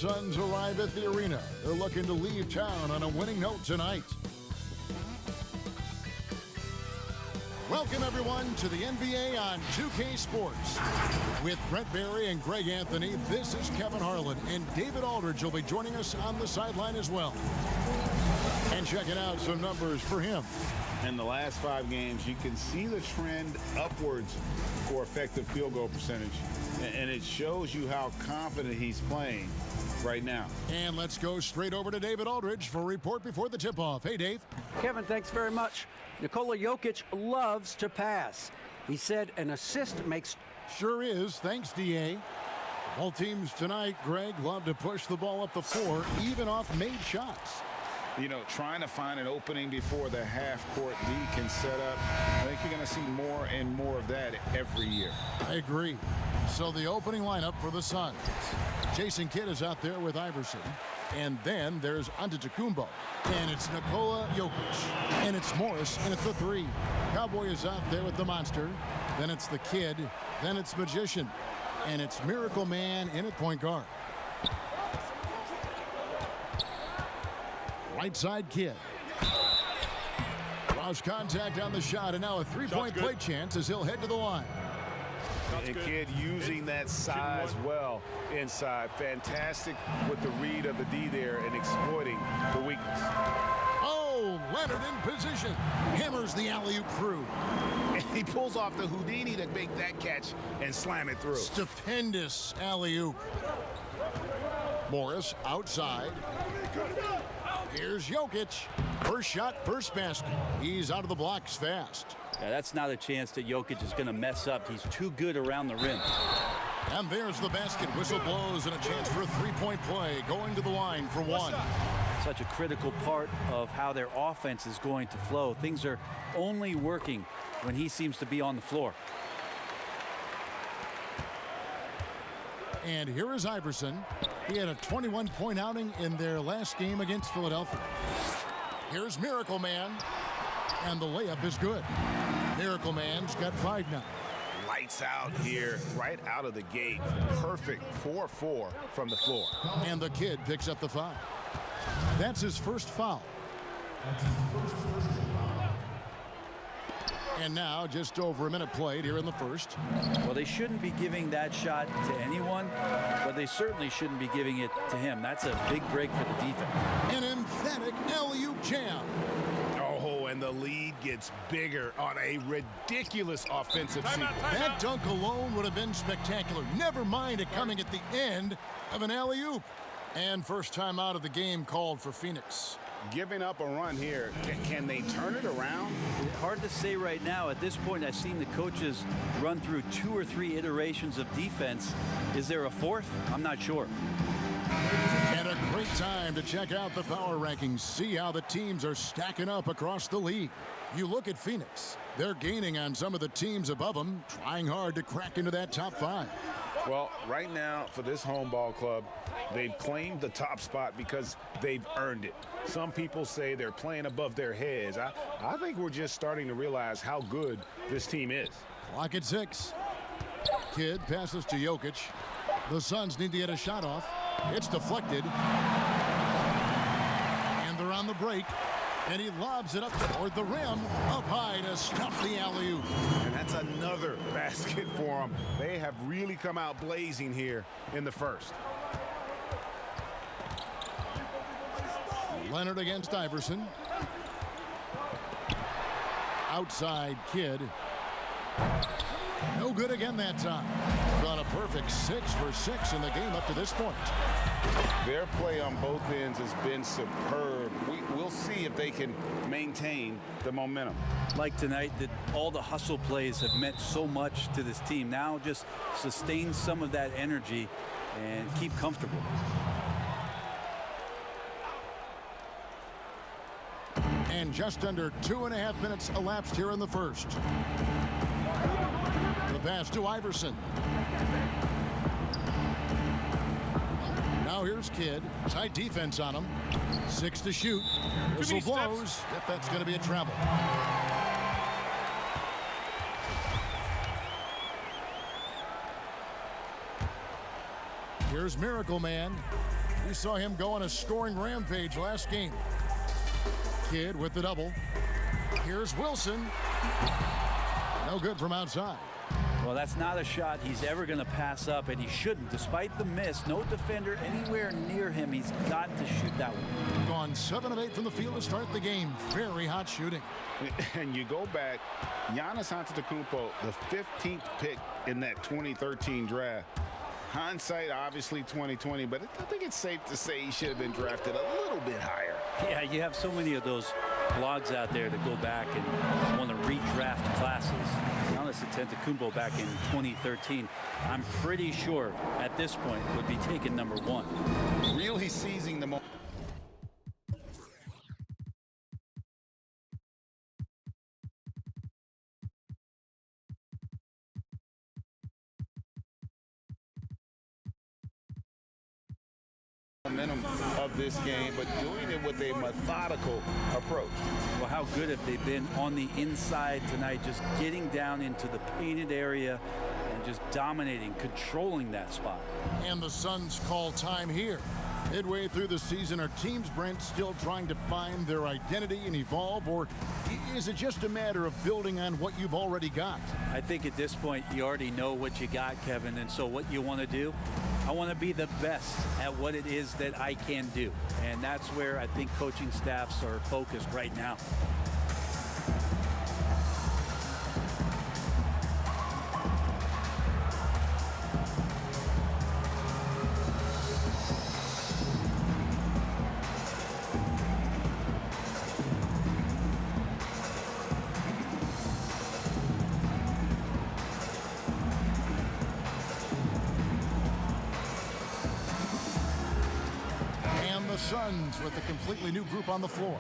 Suns arrive at the arena. They're looking to leave town on a winning note tonight. Welcome, everyone, to the NBA on 2K Sports. With Brent Barry and Greg Anthony, this is Kevin Harlan, and David Aldridge will be joining us on the sideline as well. And checking out some numbers for him. In the last 5 games, you can see the trend upwards for effective field goal percentage. And it shows you how confident he's playing right now. And let's go straight over to David Aldridge for a report before the tip-off. Hey, Dave. Kevin, thanks very much. Nikola Jokic loves to pass. He said an assist makes... Sure is. Thanks, D.A. Both teams tonight, Greg, love to push the ball up the floor, even off made shots. You know, trying to find an opening before the half-court D can set up. I think you're going to see more and more of that every year. I agree. So the opening lineup for the Suns. Jason Kidd is out there with Iverson. And then there's Antetokounmpo. And it's Nikola Jokic. And it's Morris, and it's the 3. Cowboy is out there with the monster. Then it's the Kid. Then it's Magician. And it's Miracle Man in at point guard. Right side Kid. Lost contact on the shot, and now a three-point play chance as he'll head to the line. And Kid using that size well inside. Fantastic with the read of the D there and exploiting the weakness. Oh, Leonard in position. Hammers the alley-oop through. And he pulls off the Houdini to make that catch and slam it through. Stupendous alley-oop. Morris outside. Here's Jokic. First shot, first basket. He's out of the blocks fast. Yeah, that's not a chance that Jokic is going to mess up. He's too good around the rim. And there's the basket. Whistle blows and a chance for a three-point play. Going to the line for one. Such a critical part of how their offense is going to flow. Things are only working when he seems to be on the floor. And here is Iverson. He had a 21-point outing in their last game against Philadelphia. Here's Miracle Man. And the layup is good. Miracle Man's got 5 now. Lights out here, right out of the gate. Perfect 4-4 from the floor. And the Kid picks up the foul. That's his first foul. And now just over a minute played here in the first. Well, they shouldn't be giving that shot to anyone, but they certainly shouldn't be giving it to him. That's a big break for the defense. An emphatic alley-oop jam. Oh, and the lead gets bigger on a ridiculous offensive sequence. That dunk alone would have been spectacular. Never mind it coming at the end of an alley-oop. And first time out of the game called for Phoenix. Giving up a run here. Can they turn it around? Hard to say right now. At this point, I've seen the coaches run through 2 or 3 iterations of defense. Is there a 4th? I'm not sure. And a great time to check out the power rankings. See how the teams are stacking up across the league. You look at Phoenix. They're gaining on some of the teams above them, trying hard to crack into that top 5. Well, right now for this home ball club, they've claimed the top spot because they've earned it. Some people say they're playing above their heads. I think we're just starting to realize how good this team is. Clock at 6. Kid passes to Jokic. The Suns need to get a shot off. It's deflected. And they're on the break. And he lobs it up toward the rim, up high to stop the alley-oop. And that's another basket for them. They have really come out blazing here in the first. Leonard against Iverson. Outside Kid. No good again that time. Got a perfect 6 for 6 in the game up to this point. Their play on both ends has been superb. We'll see if they can maintain the momentum. Like tonight, that all the hustle plays have meant so much to this team. Now just sustain some of that energy and keep comfortable. And just under 2.5 minutes elapsed here in the first. The pass to Iverson. Now here's Kidd. Tight defense on him. 6 to shoot. Whistle blows. Yep, that's going to be a travel. Here's Miracle Man. We saw him go on a scoring rampage last game. Kidd with the double. Here's Wilson. No good from outside. Well, that's not a shot he's ever going to pass up, and he shouldn't. Despite the miss, no defender anywhere near him. He's got to shoot that one. Gone 7 of 8 from the field to start the game. Very hot shooting. And you go back, Giannis Antetokounmpo, the 15th pick in that 2013 draft. Hindsight, obviously 2020, but I think it's safe to say he should have been drafted a little bit higher. Yeah, you have so many of those blogs out there that go back and want to redraft classes. Giannis Antetokounmpo back in 2013, I'm pretty sure at this point would be taken number 1. Really seizing the moment. Momentum of this game, but doing it with a methodical approach. Well, how good have they been on the inside tonight, just getting down into the painted area and just dominating, controlling that spot. And the Suns call time here. Midway through the season, are teams, Brent, still trying to find their identity and evolve, or is it just a matter of building on what you've already got? I think at this point you already know what you got, Kevin, and so what you want to do, I want to be the best at what it is that I can do, and that's where I think coaching staffs are focused right now. The Suns with a completely new group on the floor.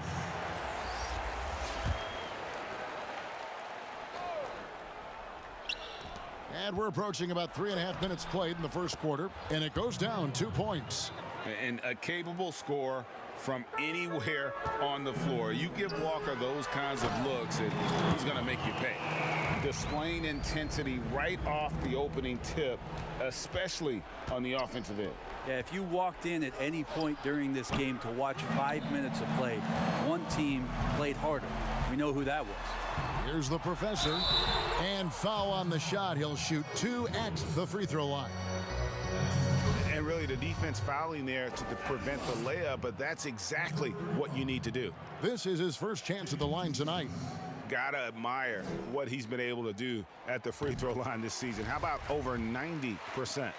And we're approaching about 3.5 minutes played in the first quarter, and it goes down 2 points. And a capable scorer from anywhere on the floor. You give Walker those kinds of looks, and he's going to make you pay. Displaying intensity right off the opening tip, especially on the offensive end. Yeah, if you walked in at any point during this game to watch 5 minutes of play, one team played harder. We know who that was. Here's the professor, and foul on the shot. He'll shoot 2 at the free throw line. And really the defense fouling there to prevent the layup, but that's exactly what you need to do. This is his first chance at the line tonight. Gotta admire what he's been able to do at the free throw line this season. How about over 90%?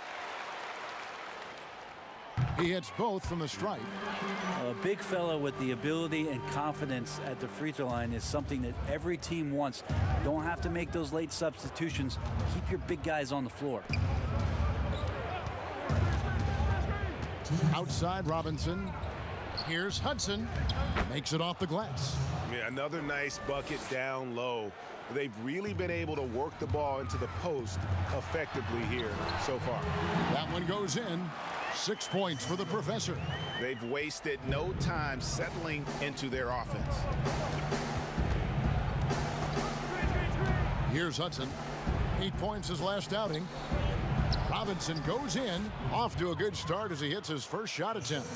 He hits both from the stripe. A big fella with the ability and confidence at the free throw line is something that every team wants. Don't have to make those late substitutions. Keep your big guys on the floor. Outside Robinson. Here's Hudson. Makes it off the glass. Yeah, another nice bucket down low. They've really been able to work the ball into the post effectively here so far. That one goes in. 6 points for the professor. They've wasted no time settling into their offense. Here's Hudson. 8 points his last outing. Robinson goes in, off to a good start as he hits his first shot attempt.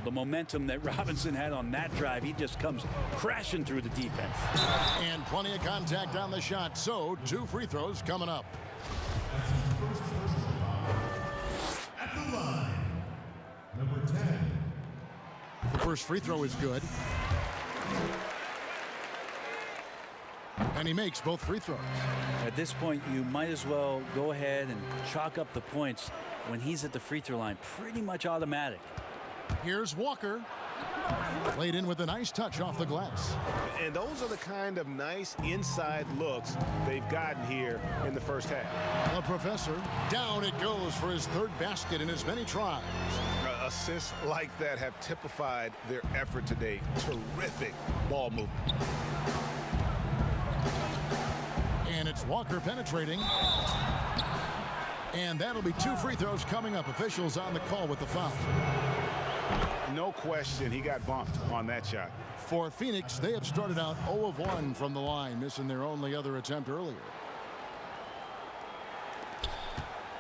The momentum that Robinson had on that drive, he just comes crashing through the defense. And plenty of contact on the shot, so 2 free throws coming up. At the line, number 10. The first free throw is good. And he makes both free throws. At this point, you might as well go ahead and chalk up the points when he's at the free throw line. Pretty much automatic. Here's Walker. Played in with a nice touch off the glass. And those are the kind of nice inside looks they've gotten here in the first half. The professor, down it goes for his 3rd basket in as many tries. Assists like that have typified their effort today. Terrific ball movement. And it's Walker penetrating. And that'll be 2 free throws coming up. Officials on the call with the foul. No question he got bumped on that shot. For Phoenix, they have started out 0 of 1 from the line, missing their only other attempt earlier.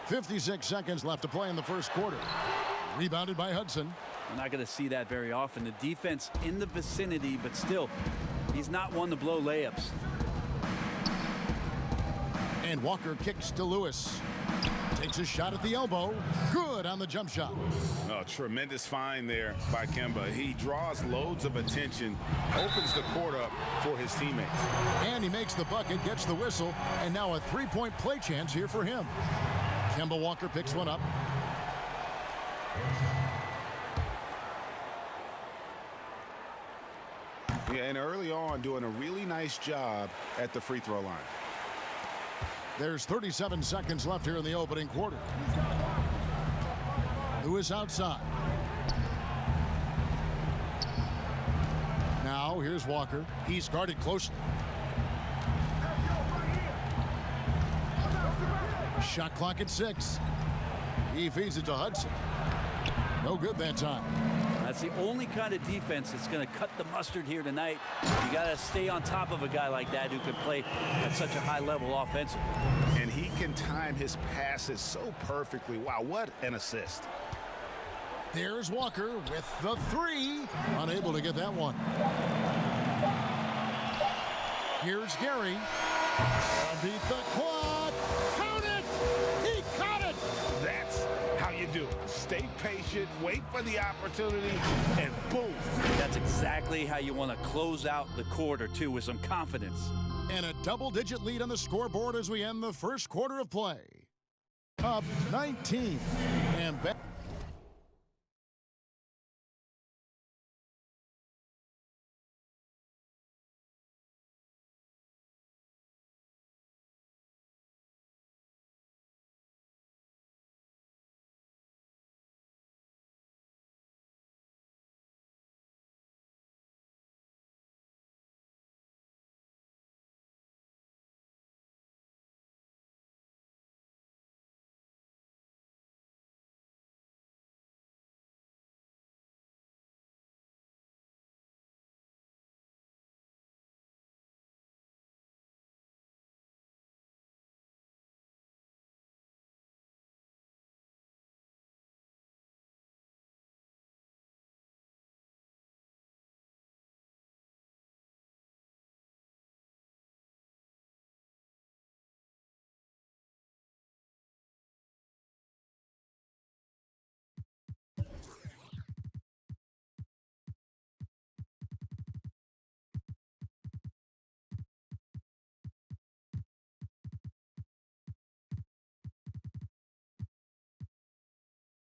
56 seconds left to play in the first quarter. Rebounded by Hudson. We're not going to see that very often. The defense in the vicinity, but still, he's not one to blow layups. And Walker kicks to Lewis. Takes a shot at the elbow. Good on the jump shot. Oh, tremendous find there by Kemba. He draws loads of attention, opens the court up for his teammates. And he makes the bucket, gets the whistle, and now a three-point play chance here for him. Kemba Walker picks one up. Yeah, and early on doing a really nice job at the free throw line. There's 37 seconds left here in the opening quarter. Lewis outside. Now here's Walker. He's guarded closely. Shot clock at 6. He feeds it to Hudson. No good that time. That's the only kind of defense that's going to cut the mustard here tonight. You got to stay on top of a guy like that who can play at such a high level offensively. And he can time his passes so perfectly. Wow, what an assist. There's Walker with the 3. Unable to get that one. Here's Gary. Beat the quad. Count it! He caught it! That's how you do it. Stay patient, wait for the opportunity, and boom. That's exactly how you want to close out the quarter, too, with some confidence. And a double-digit lead on the scoreboard as we end the first quarter of play. Up 19. And back.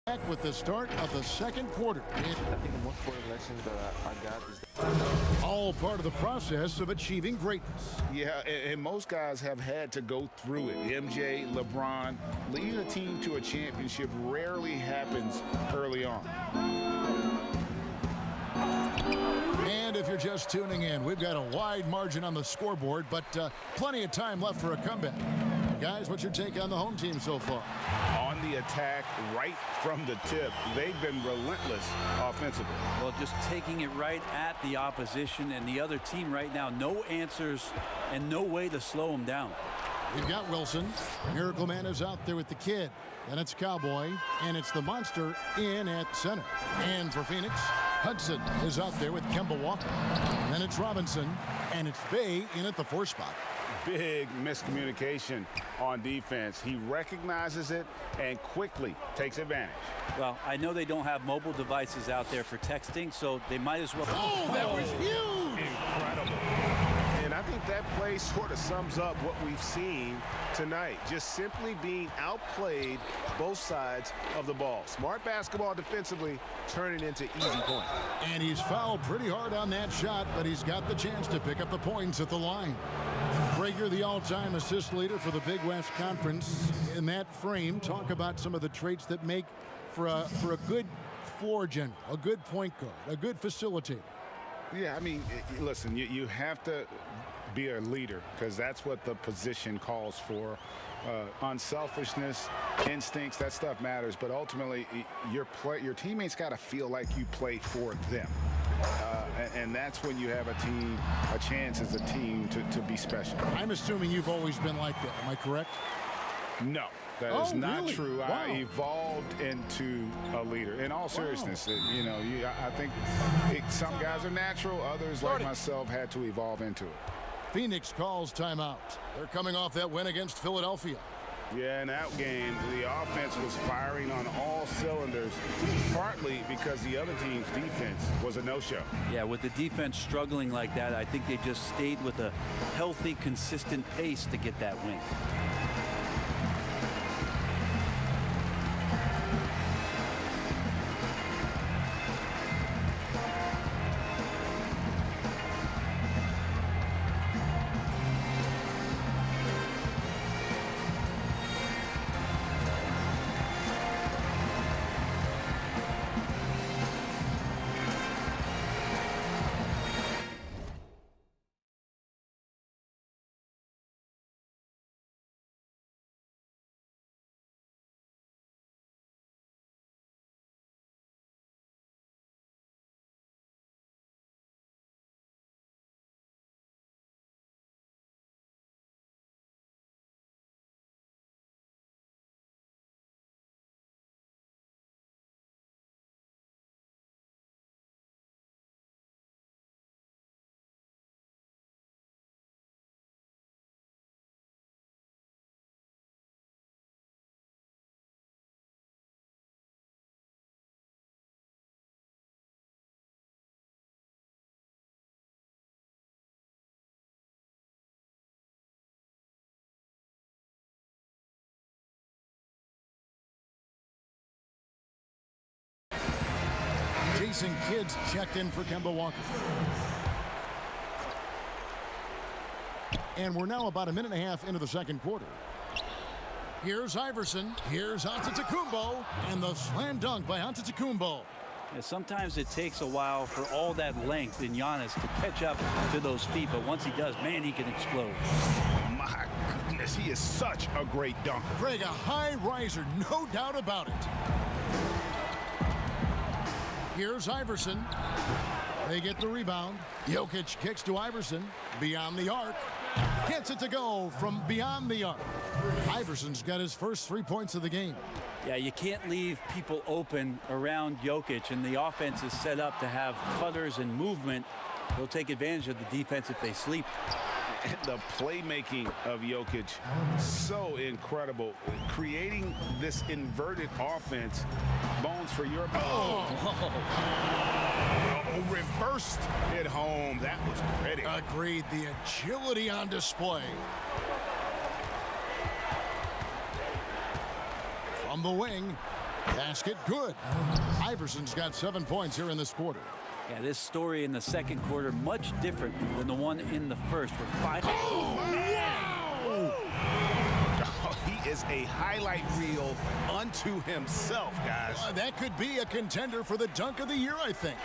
Back with the start of the second quarter. I think the most important lesson that I got is that All part of the process of achieving greatness. Yeah, and most guys have had to go through it. MJ, LeBron, leading a team to a championship rarely happens early on. And if you're just tuning in, we've got a wide margin on the scoreboard, but plenty of time left for a comeback. Guys, what's your take on the home team so far? On the attack, right from the tip, they've been relentless offensively. Well, just taking it right at the opposition and the other team right now. No answers and no way to slow them down. We've got Wilson. Miracle Man is out there with the kid. Then it's Cowboy, and it's the monster in at center. And for Phoenix, Hudson is out there with Kemba Walker. Then it's Robinson, and it's Bay in at the 4 spot. Big miscommunication on defense. He recognizes it and quickly takes advantage. Well, I know they don't have mobile devices out there for texting, so they might as well. Oh, that was huge! Incredible. And I think that play sort of sums up what we've seen tonight. Just simply being outplayed both sides of the ball. Smart basketball defensively, turning into easy points. And he's fouled pretty hard on that shot, but he's got the chance to pick up the points at the line. Brager, the all-time assist leader for the Big West Conference. In that frame, talk about some of the traits that make for a good floor general, a good point guard, a good facilitator. Yeah, I mean, listen, you have to be a leader because that's what the position calls for. Unselfishness, instincts, that stuff matters. But ultimately, your teammates got to feel like you play for them. And that's when you have a chance as a team to be special. I'm assuming you've always been like that. Am I correct? No, that is Oh, not really? true. Wow. I evolved into a leader. In all seriousness, I think some guys are natural. Others, like myself, had to evolve into it. Phoenix calls timeout. They're coming off that win against Philadelphia. Yeah, in that game, the offense was firing on all cylinders, partly because the other team's defense was a no-show. Yeah, with the defense struggling like that, I think they just stayed with a healthy, consistent pace to get that win. Jason Kidd's checked in for Kemba Walker. And we're now about a minute and a half into the second quarter. Here's Iverson. Here's Antetokounmpo. And the slam dunk by Antetokounmpo. Yeah, sometimes it takes a while for all that length in Giannis to catch up to those feet, but once he does, man, he can explode. My goodness, he is such a great dunker. Greg, a high riser, no doubt about it. Here's Iverson. They get the rebound. Jokic kicks to Iverson. Beyond the arc. Gets it to go from beyond the arc. Iverson's got his first 3 points of the game. Yeah, you can't leave people open around Jokic, and the offense is set up to have cutters and movement. They'll take advantage of the defense if they sleep. The playmaking of Jokic, so incredible. Creating this inverted offense. Bones for your reversed it home. That was pretty. Agreed. The agility on display. From the wing. Basket good. Iverson's got 7 points here in this quarter. Yeah, this story in the second quarter much different than the one in the first. With 5. Oh, he is a highlight reel unto himself, guys. That could be a contender for the dunk of the year, I think.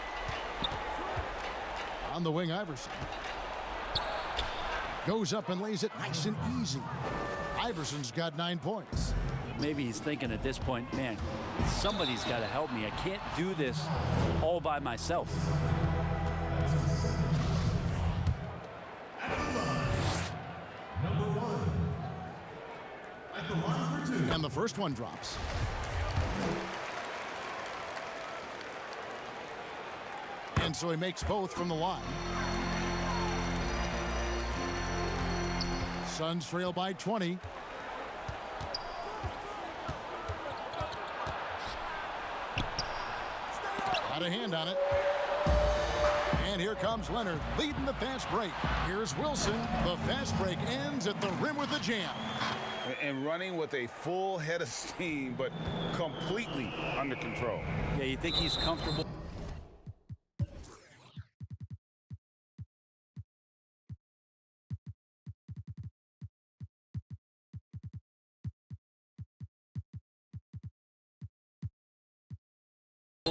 On the wing, Iverson. Goes up and lays it nice and easy. Iverson's got 9 points. Maybe he's thinking at this point, man, somebody's got to help me. I can't do this all by myself. Number 1. At the line for 2. And the first one drops. And so he makes both from the line. Suns trail by 20. Got a hand on it. And here comes Leonard leading the fast break. Here's Wilson. The fast break ends at the rim with a jam. And running with a full head of steam, but completely under control. Yeah, you think he's comfortable.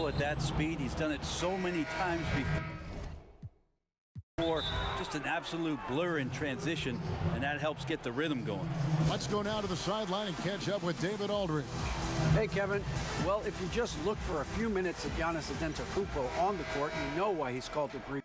At that speed, he's done it so many times before. Just an absolute blur in transition, and that helps get the rhythm going. Let's go now to the sideline and catch up with David Aldridge. Hey, Kevin. Well, if you just look for a few minutes of Giannis Antetokounmpo on the court, you know why he's called the Greek.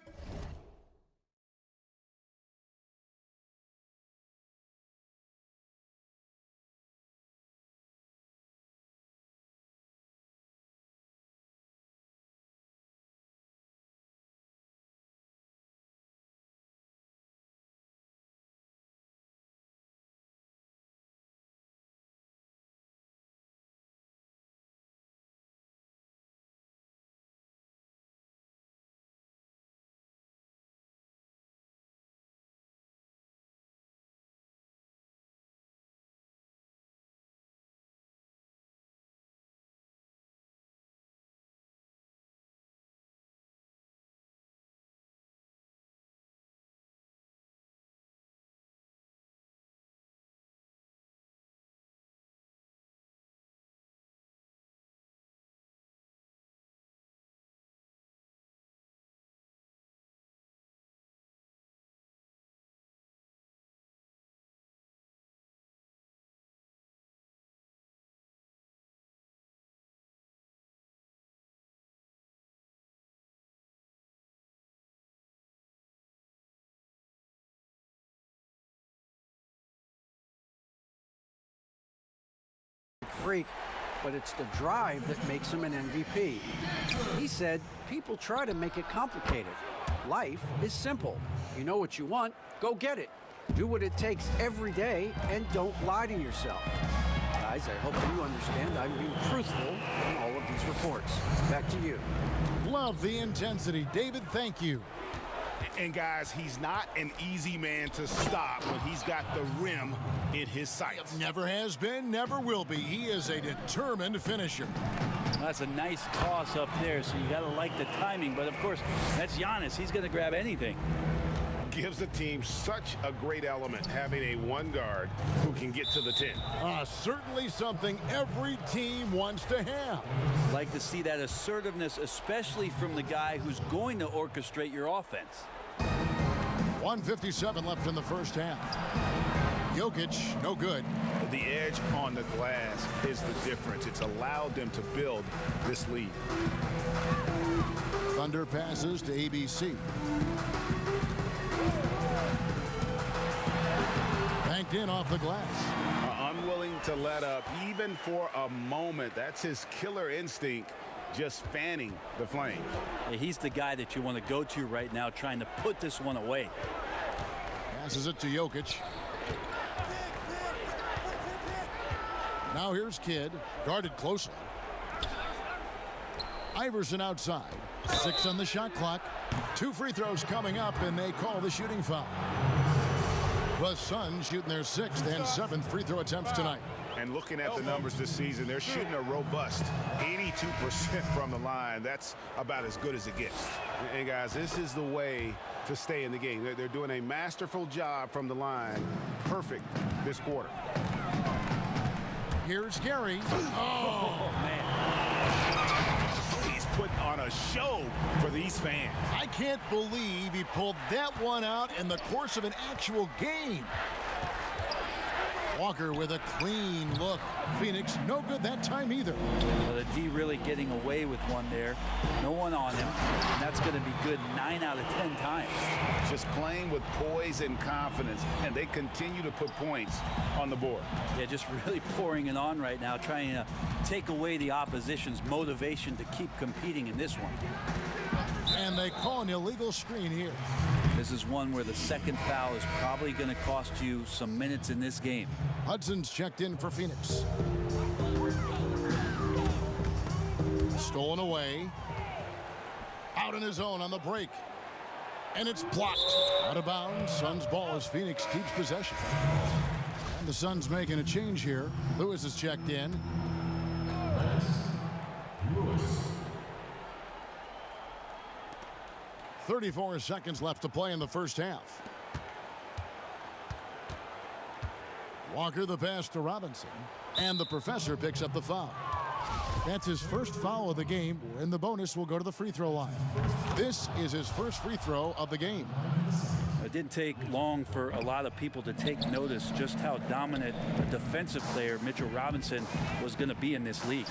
freak, but it's the drive that makes him an MVP. He said, people try to make it complicated. Life is simple. You know what you want, go get it. Do what it takes every day and don't lie to yourself. Guys, I hope you understand I'm being truthful in all of these reports. Back to you. Love the intensity. David, thank you. And guys, he's not an easy man to stop when he's got the rim in his sights. Never has been, never will be. He is a determined finisher. That's a nice toss up there, so you got to like the timing. But, of course, that's Giannis. He's going to grab anything. Gives the team such a great element, having a one guard who can get to the 10. Certainly something every team wants to have. Like to see that assertiveness, especially from the guy who's going to orchestrate your offense. 1:57 left in the first half. Jokic, no good. The edge on the glass is the difference. It's allowed them to build this lead. Thunder passes to ABC. Banked in off the glass. Unwilling to let up even for a moment. That's his killer instinct, just fanning the flame. Yeah, he's the guy that you want to go to right now, trying to put this one away. Passes it to Jokic. Now here's Kidd, guarded closely. Iverson outside. 6 on the shot clock. 2 free throws coming up, and they call the shooting foul. The Suns shooting their 6th and 7th free throw attempts tonight. And looking at the numbers this season, they're shooting a robust 82% from the line. That's about as good as it gets. And guys, this is the way to stay in the game. They're doing a masterful job from the line. Perfect this quarter. Here's Gary. Oh, man. He's putting on a show for these fans. I can't believe he pulled that one out in the course of an actual game. Walker with a clean look. Phoenix, no good that time either. Well, the D really getting away with one there. No one on him. And that's going to be good 9 out of 10 times. Just playing with poise and confidence, and they continue to put points on the board. Yeah, just really pouring it on right now, trying to take away the opposition's motivation to keep competing in this one. And they call an illegal screen here. This is one where the second foul is probably going to cost you some minutes in this game. Hudson's checked in for Phoenix. Stolen away. Out on his own on the break. And it's blocked. Out of bounds. Suns ball as Phoenix keeps possession. And the Suns making a change here. Lewis is checked in. 34 seconds left to play in the first half. Walker the pass to Robinson. And the professor picks up the foul. That's his first foul of the game, and the bonus will go to the free throw line. This is his first free throw of the game. It didn't take long for a lot of people to take notice just how dominant a defensive player Mitchell Robinson was going to be in this league.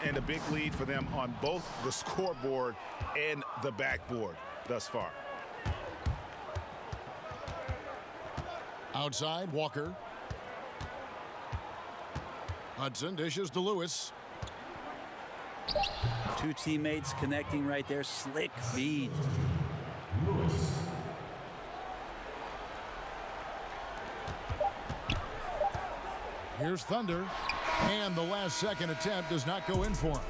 And a big lead for them on both the scoreboard and the backboard thus far. Outside, Walker. Hudson dishes to Lewis. 2 teammates connecting right there. Slick feed. Here's Thunder. And the last second attempt does not go in for him.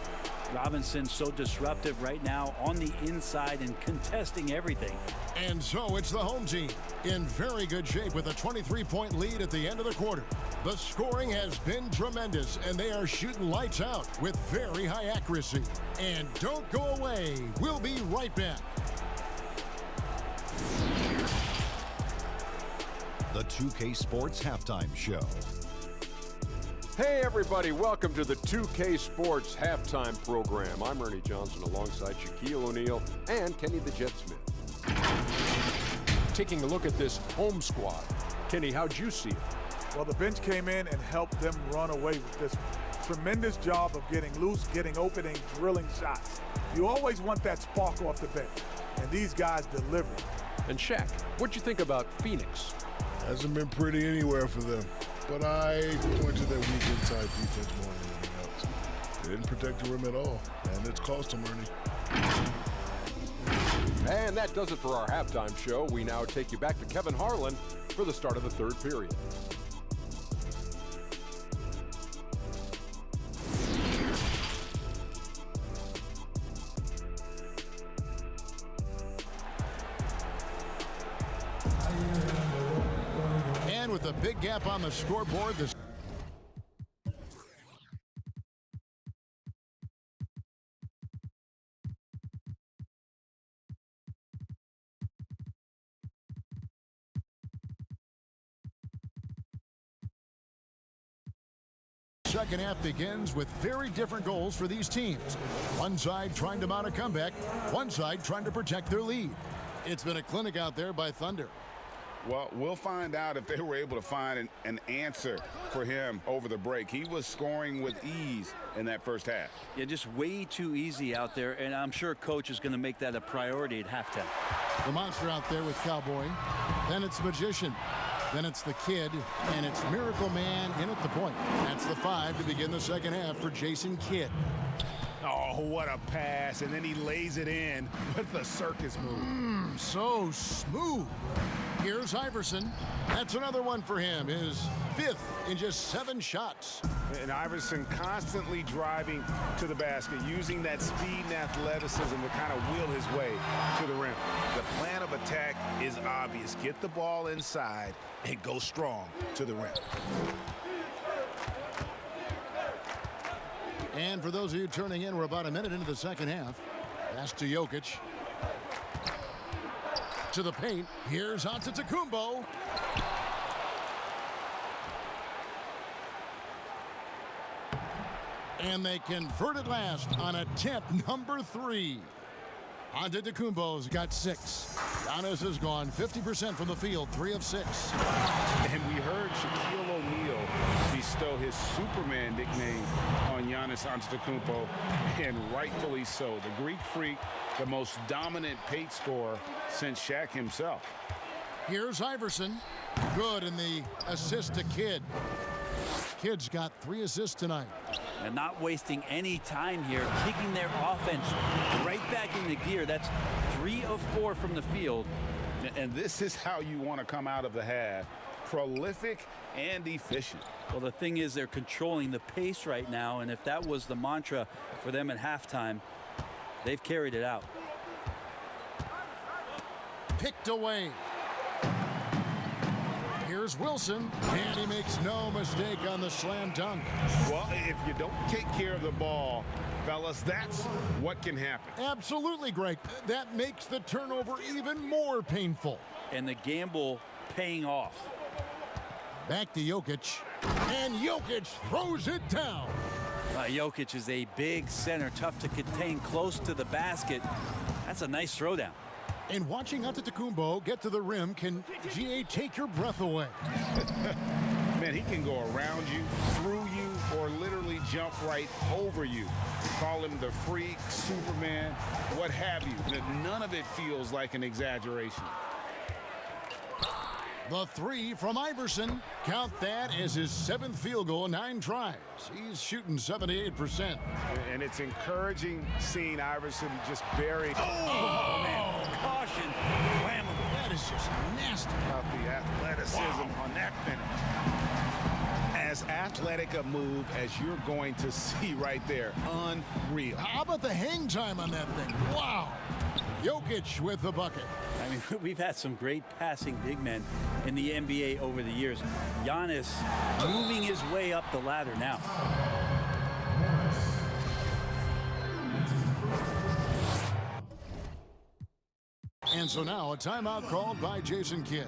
Robinson so disruptive right now on the inside and contesting everything. And so it's the home team in very good shape with a 23-point lead at the end of the quarter. The scoring has been tremendous, and they are shooting lights out with very high accuracy. And don't go away. We'll be right back. The 2K Sports Halftime Show. Hey everybody, welcome to the 2K Sports Halftime Program. I'm Ernie Johnson alongside Shaquille O'Neal and Kenny the Jet Smith. Taking a look at this home squad. Kenny, how'd you see it? Well, the bench came in and helped them run away with this tremendous job of getting loose, getting open, and drilling shots. You always want that spark off the bench, and these guys delivered. And Shaq, what'd you think about Phoenix? Hasn't been pretty anywhere for them. But I point to their weak inside defense more than anything They didn't protect the rim at all, and it's cost them, Ernie. And that does it for our halftime show. We now take you back to Kevin Harlan for the start of the third period. And with a big gap on the scoreboard, the second half begins with very different goals for these teams. One side trying to mount a comeback, one side trying to protect their lead. It's been a clinic out there by Thunder. Well, we'll find out if they were able to find an answer for him over the break. He was scoring with ease in that first half. Yeah, just way too easy out there, and I'm sure coach is going to make that a priority at halftime. The monster out there with Cowboy. Then it's Magician. Then it's the Kid, and it's Miracle Man in at the point. That's the 5 to begin the second half for Jason Kidd. Oh, what a pass, and then he lays it in with the circus move. So smooth. Here's Iverson. That's another one for him. His 5th in just 7 shots. And Iverson constantly driving to the basket, using that speed and athleticism to kind of wheel his way to the rim. The plan of attack is obvious. Get the ball inside and go strong to the rim. And for those of you turning in, we're about a minute into the second half. Pass to Jokic. To the paint. Here's Antetokounmpo. And they convert at last on attempt number 3. Antetokounmpo's got 6. Giannis has gone 50% from the field, 3 of 6. And we heard Shaquille O'Neal bestow his Superman nickname on Giannis Antetokounmpo, and rightfully so. The Greek Freak, the most dominant paint scorer since Shaq himself. Here's Iverson. Good in the assist to Kidd. Kidd's got 3 assists tonight. And not wasting any time here, kicking their offense right back into gear. That's 3 of 4 from the field. And this is how you want to come out of the half. Prolific and efficient. Well, the thing is, they're controlling the pace right now, and if that was the mantra for them at halftime, they've carried it out. Picked away. Here's Wilson, and he makes no mistake on the slam dunk. Well, if you don't take care of the ball, fellas, that's what can happen. Absolutely, Greg. That makes the turnover even more painful. And the gamble paying off. Back to Jokic, and Jokic throws it down. Jokic is a big center, tough to contain close to the basket. That's a nice throwdown. And watching Antetokounmpo get to the rim can, GA, take your breath away. Man, he can go around you, through you, or literally jump right over you. Call him the freak, Superman, what have you. None of it feels like an exaggeration. The 3 from Iverson. Count that as his 7th field goal in 9 tries. He's shooting 78%. And it's encouraging seeing Iverson just bury. Oh, man. Caution. Flammable. That is just nasty. About the athleticism on that finish. As athletic a move as you're going to see right there. Unreal. How about the hang time on that thing? Wow. Jokic with the bucket. I mean, we've had some great passing big men in the NBA over the years. Giannis moving his way up the ladder now. And so now a timeout called by Jason Kidd.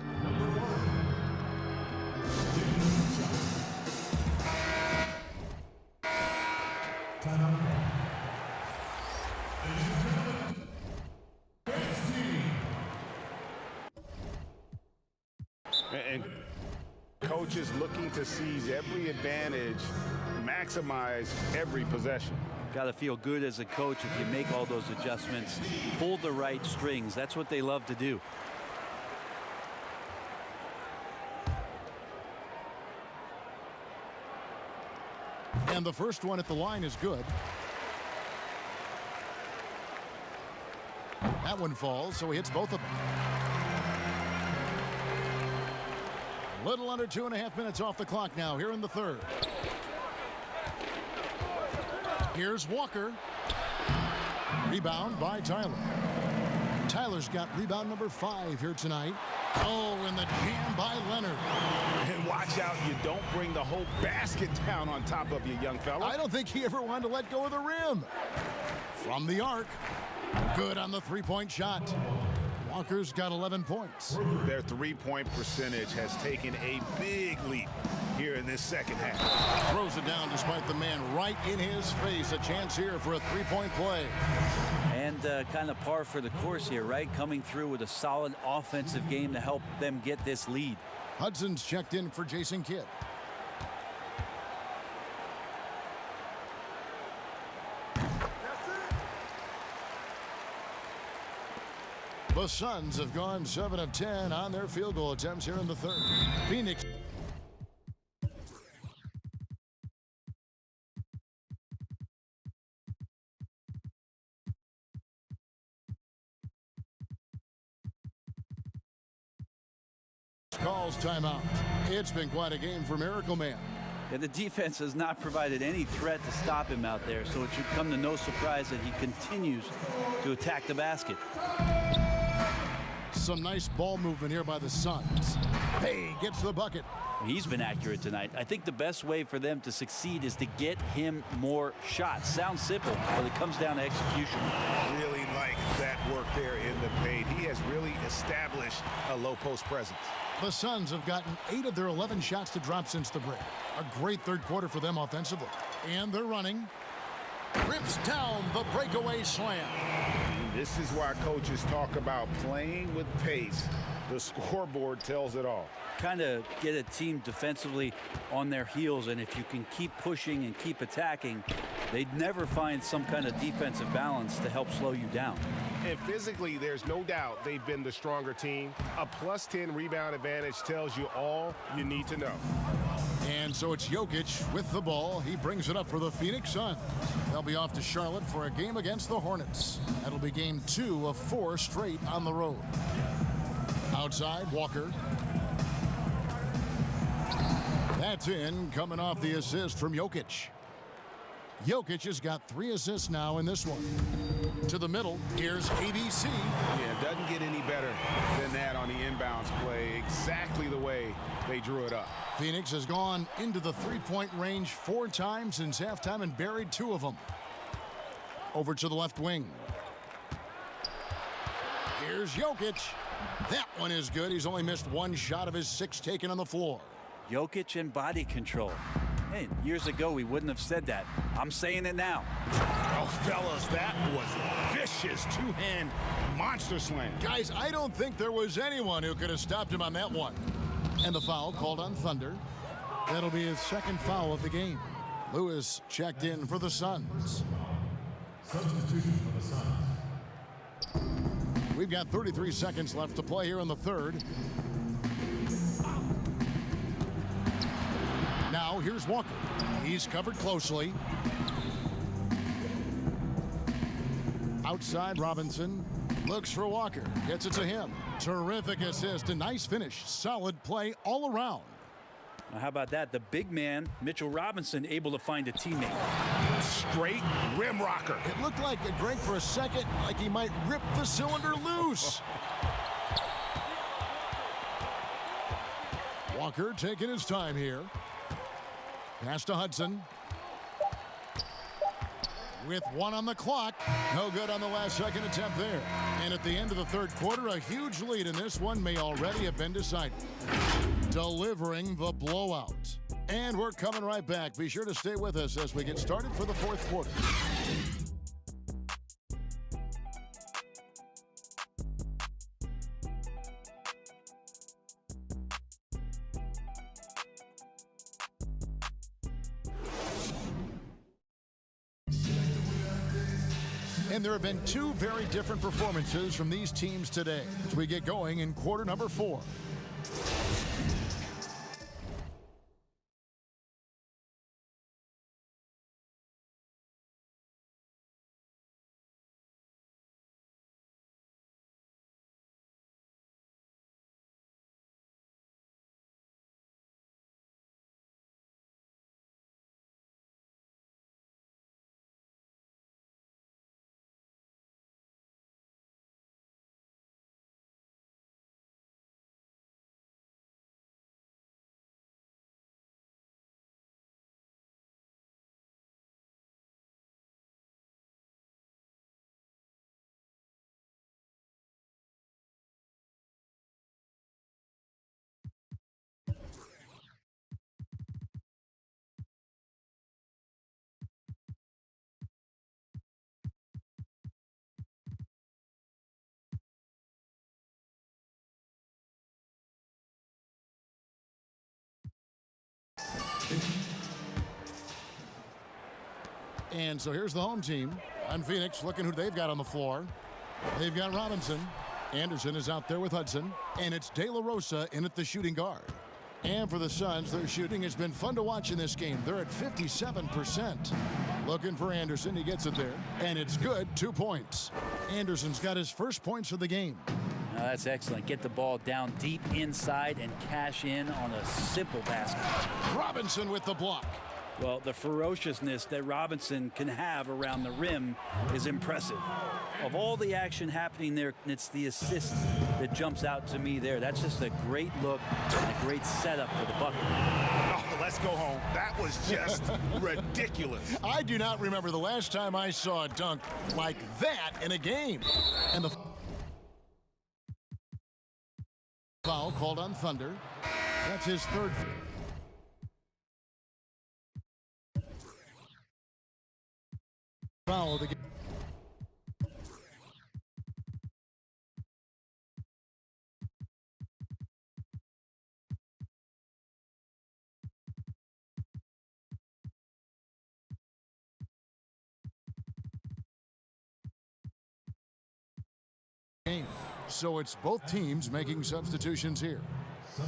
And coaches looking to seize every advantage, maximize every possession. Got to feel good as a coach if you make all those adjustments, pull the right strings. That's what they love to do. And the first one at the line is good. That one falls, so he hits both of them. A little under 2.5 minutes off the clock now here in the third. Here's Walker. Rebound by Tyler. Tyler's got rebound number 5 here tonight. Oh, and the jam by Leonard. And watch out, you don't bring the whole basket down on top of you, young fella. I don't think he ever wanted to let go of the rim. From the arc. Good on the three-point shot. Walker's got 11 points. Their three-point percentage has taken a big leap here in this second half. Throws it down despite the man right in his face. A chance here for a three-point play. And kind of par for the course here, right? Coming through with a solid offensive game to help them get this lead. Hudson's checked in for Jason Kidd. The Suns have gone 7 of 10 on their field goal attempts here in the third. Phoenix. Calls timeout. It's been quite a game for Miracle Man. Yeah, the defense has not provided any threat to stop him out there, so it should come to no surprise that he continues to attack the basket. Some nice ball movement here by the Suns. Hey, gets the bucket. He's been accurate tonight. I think the best way for them to succeed is to get him more shots. Sounds simple, but it comes down to execution. Really like that work there in the paint. He has really established a low post presence. The Suns have gotten 8 of their 11 shots to drop since the break. A great third quarter for them offensively. And they're running. Rips down the breakaway slam. And this is why coaches talk about playing with pace. The scoreboard tells it all. Kind of get a team defensively on their heels, and if you can keep pushing and keep attacking, they'd never find some kind of defensive balance to help slow you down. And physically, there's no doubt they've been the stronger team. A +10 rebound advantage tells you all you need to know. And so it's Jokic with the ball. He brings it up for the Phoenix Suns. They'll be off to Charlotte for a game against the Hornets. That'll be game 2 of 4 straight on the road. Outside, Walker. That's in, coming off the assist from Jokic. Jokic has got 3 assists now in this one. To the middle, here's ABC. Yeah, it doesn't get any better than that on the inbounds play. Exactly the way they drew it up. Phoenix has gone into the three-point range 4 times since halftime and buried 2 of them. Over to the left wing. Here's Jokic. That one is good. He's only missed 1 shot of his 6 taken on the floor. Jokic and body control. Hey, years ago we wouldn't have said that. I'm saying it now. Oh, fellas, that was vicious 2-hand monster slam. Guys, I don't think there was anyone who could have stopped him on that one. And the foul called on Thunder. That'll be his 2nd foul of the game. Lewis checked in for the Suns. Substitution for the Suns. We've got 33 seconds left to play here in the third. Now here's Walker. He's covered closely. Outside, Robinson looks for Walker. Gets it to him. Terrific assist. A nice finish. Solid play all around. Now, how about that? The big man, Mitchell Robinson, able to find a teammate. Straight rim rocker. It looked like it drank for a second, like he might rip the cylinder loose. Walker taking his time here. Pass to Hudson. With 1 on the clock. No good on the last second attempt there. And at the end of the third quarter, a huge lead in this one may already have been decided. Delivering the blowout. And we're coming right back. Be sure to stay with us as we get started for the 4th quarter. And there have been 2 very different performances from these teams today as we get going in quarter number 4. And so here's the home team. On Phoenix, looking who they've got on the floor. They've got Robinson. Anderson is out there with Hudson. And it's De La Rosa in at the shooting guard. And for the Suns, their shooting has been fun to watch in this game. They're at 57%. Looking for Anderson. He gets it there. And it's good. 2 points. Anderson's got his first points of the game. Now that's excellent. Get the ball down deep inside and cash in on a simple basket. Robinson with the block. Well, the ferociousness that Robinson can have around the rim is impressive. Of all the action happening there, it's the assist that jumps out to me there. That's just a great look and a great setup for the bucket. Oh, let's go home. That was just ridiculous. I do not remember the last time I saw a dunk like that in a game. And the foul called on Thunder. That's his third. Foul of the game. So it's both teams making substitutions here. Who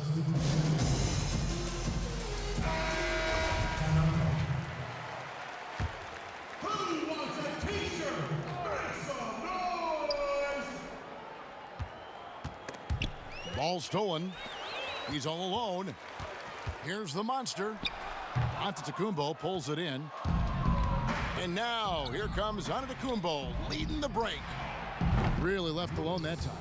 wants a t-shirt? Make some noise! Ball stolen. He's all alone. Here's the monster. Antetokounmpo pulls it in. And now here comes Antetokounmpo leading the break. Really left alone that time.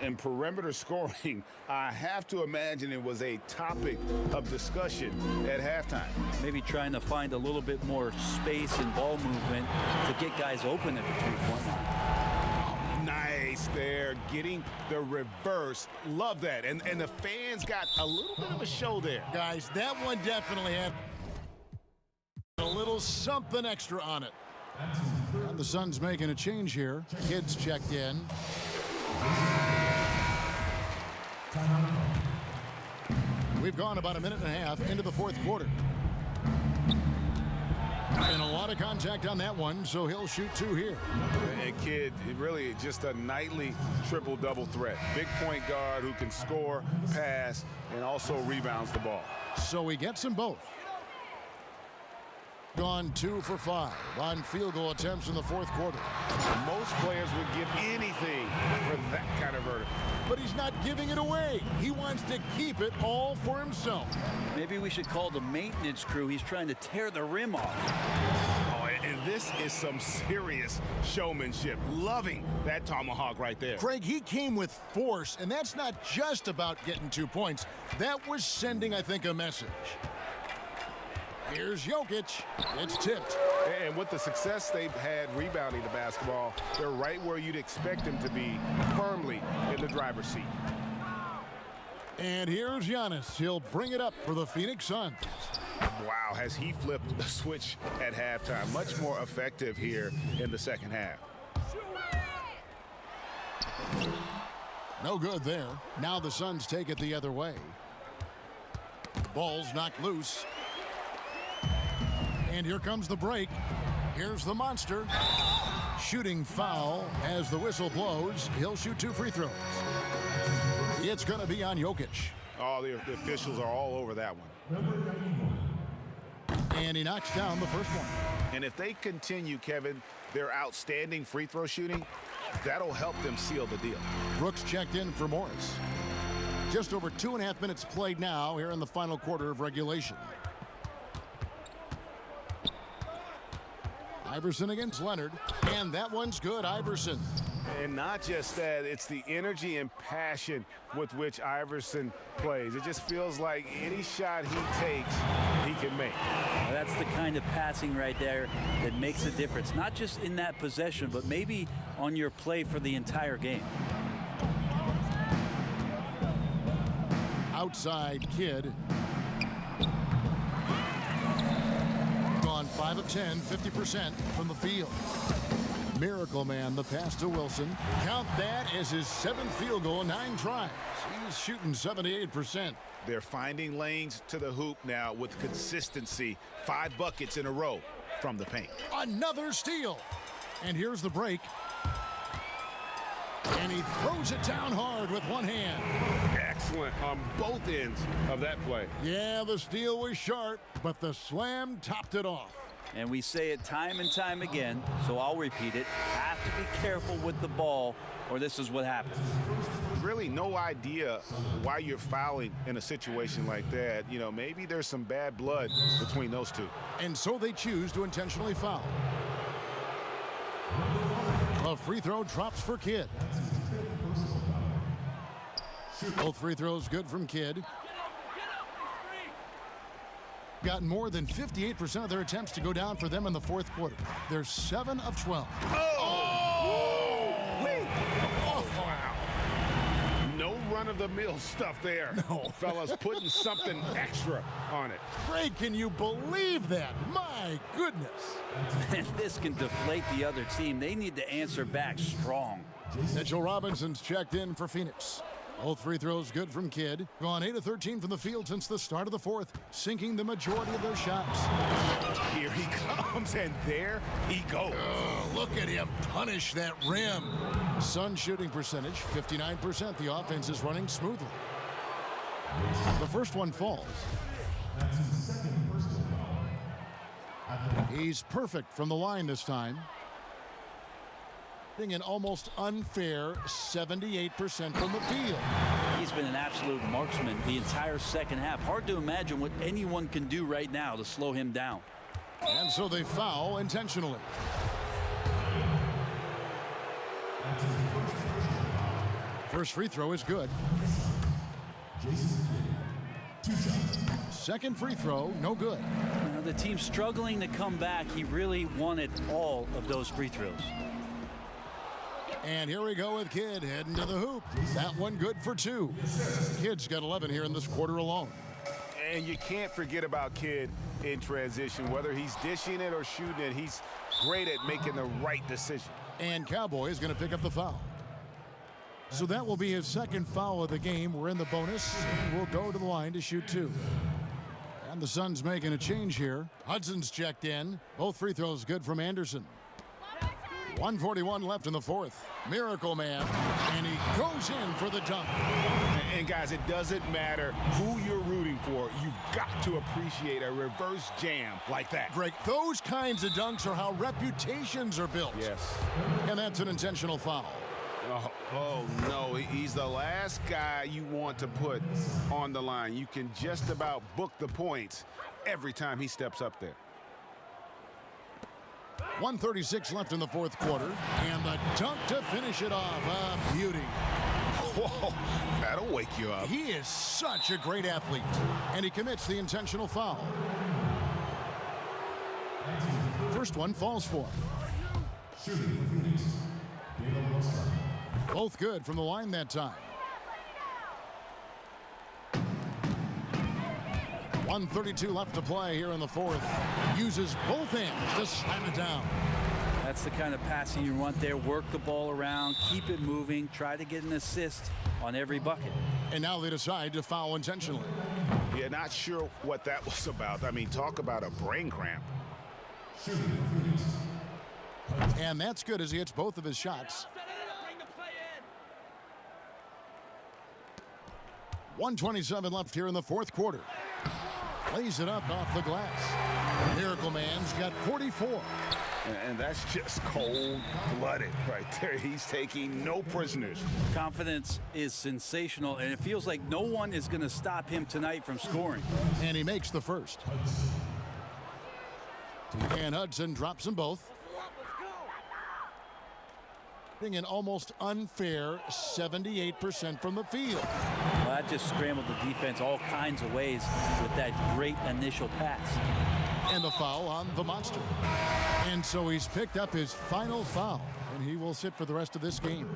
And perimeter scoring, I have to imagine it was a topic of discussion at halftime. Maybe trying to find a little bit more space and ball movement to get guys open at the three-point line. Nice there, getting the reverse. Love that. And the fans got a little bit of a show there. Guys, that one definitely had a little something extra on it. And the Suns making a change here. Kids checked in. We've gone about a minute and a half into the fourth quarter. And a lot of contact on that one, so he'll shoot 2 here. And Kid, really just a nightly triple-double threat. Big point guard who can score, pass, and also rebounds the ball. So he gets them both. Gone 2 for 5 on field goal attempts in the fourth quarter. Most players would give anything for that kind of verdict. But he's not giving it away. He wants to keep it all for himself. Maybe we should call the maintenance crew. He's trying to tear the rim off. Oh, and this is some serious showmanship. Loving that tomahawk right there. Craig, he came with force, and that's not just about getting 2 points. That was sending, I think, a message. Here's Jokic. It's tipped. And with the success they've had rebounding the basketball, they're right where you'd expect them to be, firmly in the driver's seat. And here's Giannis. He'll bring it up for the Phoenix Suns. Wow, has he flipped the switch at halftime. Much more effective here in the second half. No good there. Now the Suns take it the other way. Ball's knocked loose. And here comes the break. Here's the monster. Shooting foul as the whistle blows. He'll shoot 2 free throws. It's going to be on Jokic. Oh, the officials are all over that one. And he knocks down the first one. And if they continue, Kevin, their outstanding free throw shooting, that'll help them seal the deal. Brooks checked in for Morris. Just over 2.5 minutes played now here in the final quarter of regulation. Iverson against Leonard, and that one's good. Iverson. And not just that, it's the energy and passion with which Iverson plays. It just feels like any shot he takes, he can make. Well, that's the kind of passing right there that makes a difference, not just in that possession, but maybe on your play for the entire game. Outside Kid. Gone 5 of 10, 50% from the field. Miracle Man, the pass to Wilson. Count that as his 7th field goal, 9 tries. He's shooting 78%. They're finding lanes to the hoop now with consistency. 5 buckets in a row. from the paint. Another steal. And here's the break. And he throws it down hard with one hand. Excellent on both ends of that play. Yeah, the steal was sharp, but the slam topped it off. And we say it time and time again, so I'll repeat it. Have to be careful with the ball, or this is what happens. Really no idea why you're fouling in a situation like that. You know, maybe there's some bad blood between those two. And so they choose to intentionally foul. A free throw drops for Kidd. Both free throws good from Kidd. Gotten more than 58% of their attempts to go down for them in the fourth quarter. They're 7 of 12. Wow. No run-of-the-mill stuff there. No. Fellas putting something extra on it. Greg, can you believe that? My goodness. And this can deflate the other team. They need to answer back strong. Mitchell Robinson's checked in for Phoenix. Both free throws good from Kidd. Gone 8 of 13 from the field since the start of the fourth, sinking the majority of their shots. Here he comes, and there he goes. Look at him punish that rim. Sun shooting percentage, 59%. The offense is running smoothly. The first one falls. He's perfect from the line this time. An almost unfair 78% from the field. He's been an absolute marksman the entire second half. Hard to imagine what anyone can do right now to slow him down. And so they foul intentionally. First free throw is good. Second free throw, no good. Now the team's struggling to come back. He really wanted all of those free throws. And here we go with Kidd heading to the hoop. That one good for 2. Kidd's got 11 here in this quarter alone. And you can't forget about Kidd in transition. Whether he's dishing it or shooting it, he's great at making the right decision. And Cowboy is going to pick up the foul. So that will be his second foul of the game. We're in the bonus. We'll go to the line to shoot 2. And the Suns making a change here. Hudson's checked in. Both free throws good from Anderson. 1:41 left in the fourth. Miracle Man, and he goes in for the dunk. And guys, it doesn't matter who you're rooting for. You've got to appreciate a reverse jam like that. Greg, those kinds of dunks are how reputations are built. Yes. And that's an intentional foul. Oh, no, he's the last guy you want to put on the line. You can just about book the points every time he steps up there. 1:36 left in the fourth quarter, and the dunk to finish it off. A beauty. Whoa, that'll wake you up. He is such a great athlete, and he commits the intentional foul. First one falls for him. Both good from the line that time. 1:32 left to play here in the fourth. Uses both hands to slam it down. That's the kind of passing you want there. Work the ball around, keep it moving, try to get an assist on every bucket. And now they decide to foul intentionally. Yeah, not sure what that was about. I mean, talk about a brain cramp. And that's good as he hits both of his shots. 1:27 left here in the fourth quarter. Lays it up off the glass. Miracle Man's got 44. And that's just cold-blooded right there. He's taking no prisoners. Confidence is sensational, and it feels like no one is going to stop him tonight from scoring. And he makes the first. And Hudson drops them both. An almost unfair 78% from the field. Well, that just scrambled the defense all kinds of ways with that great initial pass. And the foul on the monster. And so he's picked up his final foul, and he will sit for the rest of this game.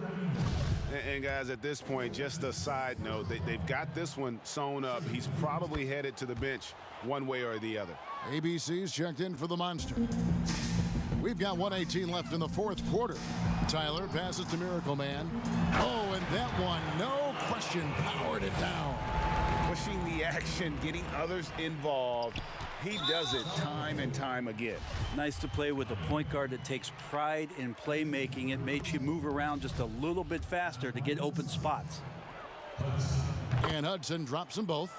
And guys, at this point, just a side note, they've got this one sewn up. He's probably headed to the bench one way or the other. ABC's checked in for the monster. We've got 1:18 left in the fourth quarter. Tyler passes to Miracle Man. Oh, and that one, no question, powered it down. Pushing the action, getting others involved. He does it time and time again. Nice to play with a point guard that takes pride in playmaking. It makes you move around just a little bit faster to get open spots. And Hudson drops them both.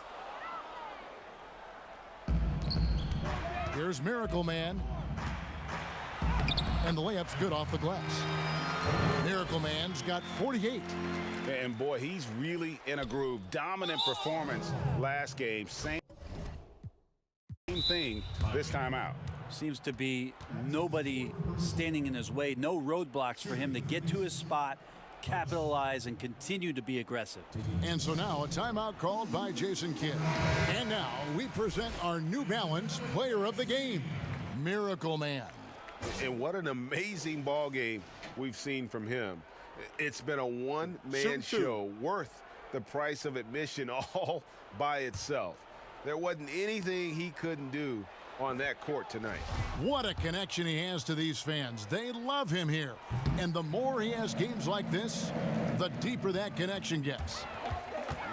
Here's Miracle Man. And the layup's good off the glass. Miracle Man's got 48. And boy, he's really in a groove. Dominant performance last game. Same thing this time out. Seems to be nobody standing in his way. No roadblocks for him to get to his spot, capitalize, and continue to be aggressive. And so now a timeout called by Jason Kidd. And now we present our New Balance Player of the Game, Miracle Man. And what an amazing ball game we've seen from him. It's been a one-man show worth the price of admission all by itself. There wasn't anything he couldn't do on that court tonight. What a connection he has to these fans. They love him here. And the more he has games like this, the deeper that connection gets.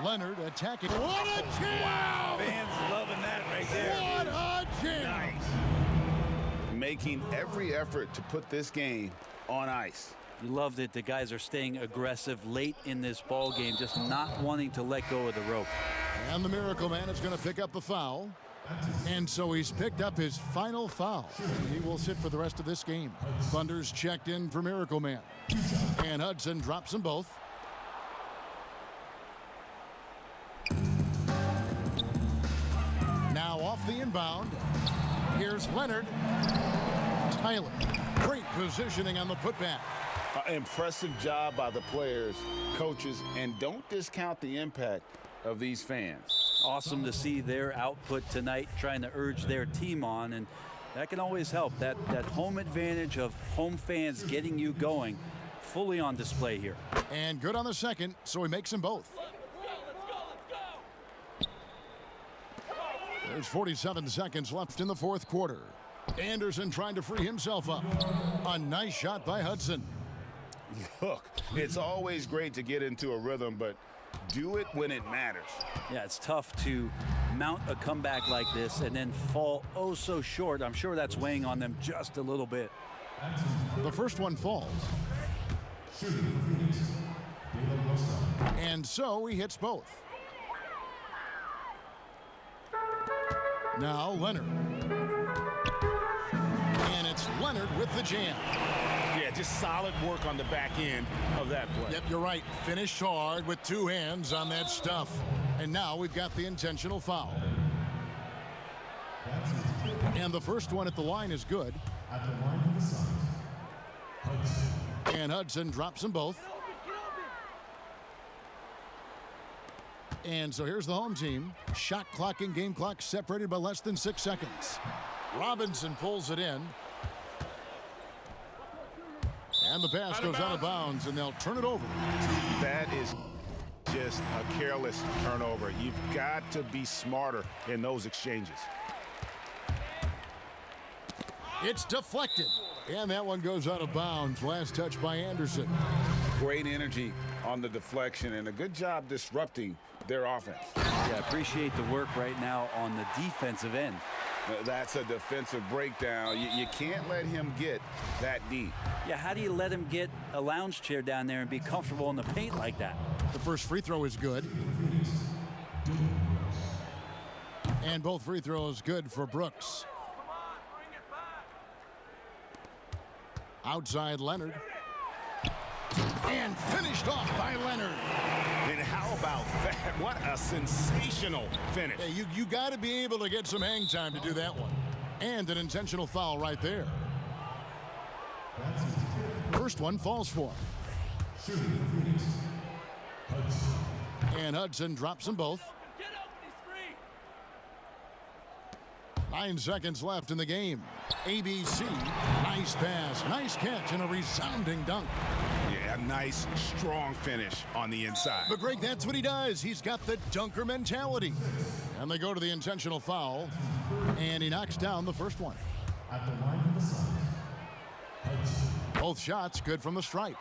Leonard attacking. What a jam! Wow, fans loving that right there. What a jam! Nice. Making every effort to put this game on ice. You love that the guys are staying aggressive late in this ball game, just not wanting to let go of the rope. And the Miracle Man is going to pick up the foul. And so he's picked up his final foul. He will sit for the rest of this game. Thunder's checked in for Miracle Man. And Hudson drops them both. Now off the inbound. Here's Leonard. Tyler. Great positioning on the putback. Impressive job by the players, coaches, and don't discount the impact of these fans. Awesome to see their output tonight, trying to urge their team on, and that can always help. That home advantage of home fans getting you going, fully on display here. And good on the second, so he makes them both. There's 47 seconds left in the fourth quarter. Anderson trying to free himself up. A nice shot by Hudson. Look, it's always great to get into a rhythm, but do it when it matters. Yeah, it's tough to mount a comeback like this and then fall oh so short. I'm sure that's weighing on them just a little bit. The first one falls. And so he hits both. Now Leonard. And it's Leonard with the jam. Yeah, just solid work on the back end of that play. Yep, you're right. Finished hard with two hands on that stuff. And now we've got the intentional foul. And the first one at the line is good. At the line of the Suns, Hudson. And Hudson drops them both. And so here's the home team. Shot clock and game clock separated by less than 6 seconds. Robinson pulls it in. And the pass goes out of bounds, and they'll turn it over. That is just a careless turnover. You've got to be smarter in those exchanges. It's deflected. And that one goes out of bounds. Last touch by Anderson. Great energy on the deflection and a good job disrupting their offense. Yeah, appreciate the work right now on the defensive end. That's a defensive breakdown. You can't let him get that deep. Yeah, how do you let him get a lounge chair down there and be comfortable in the paint like that? The first free throw is good. And both free throws good for Brooks. Outside Leonard. And finished off by Leonard. And how about that? What a sensational finish. Hey, you got to be able to get some hang time to do that one. And an intentional foul right there. First one falls for him. And Hudson drops them both. 9 seconds left in the game. ABC, nice pass, nice catch, and a resounding dunk. Yeah, a nice, strong finish on the inside. But Greg, that's what he does. He's got the dunker mentality. And they go to the intentional foul, and he knocks down the first one. At the line of the Suns, Hudson. Both shots good from the stripe.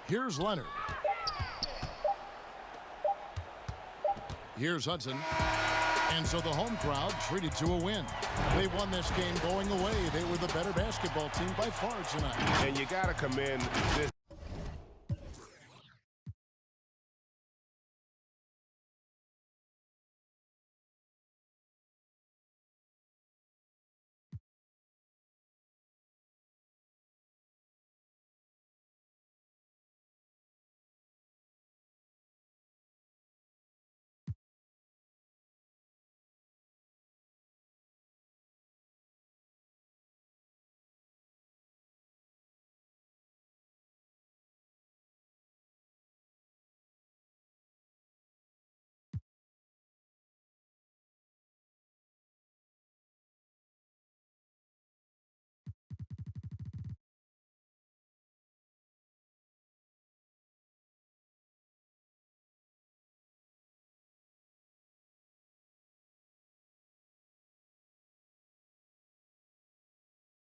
Here's Leonard. Here's Hudson. And so the home crowd treated to a win. They won this game going away. They were the better basketball team by far tonight. And you got to commend this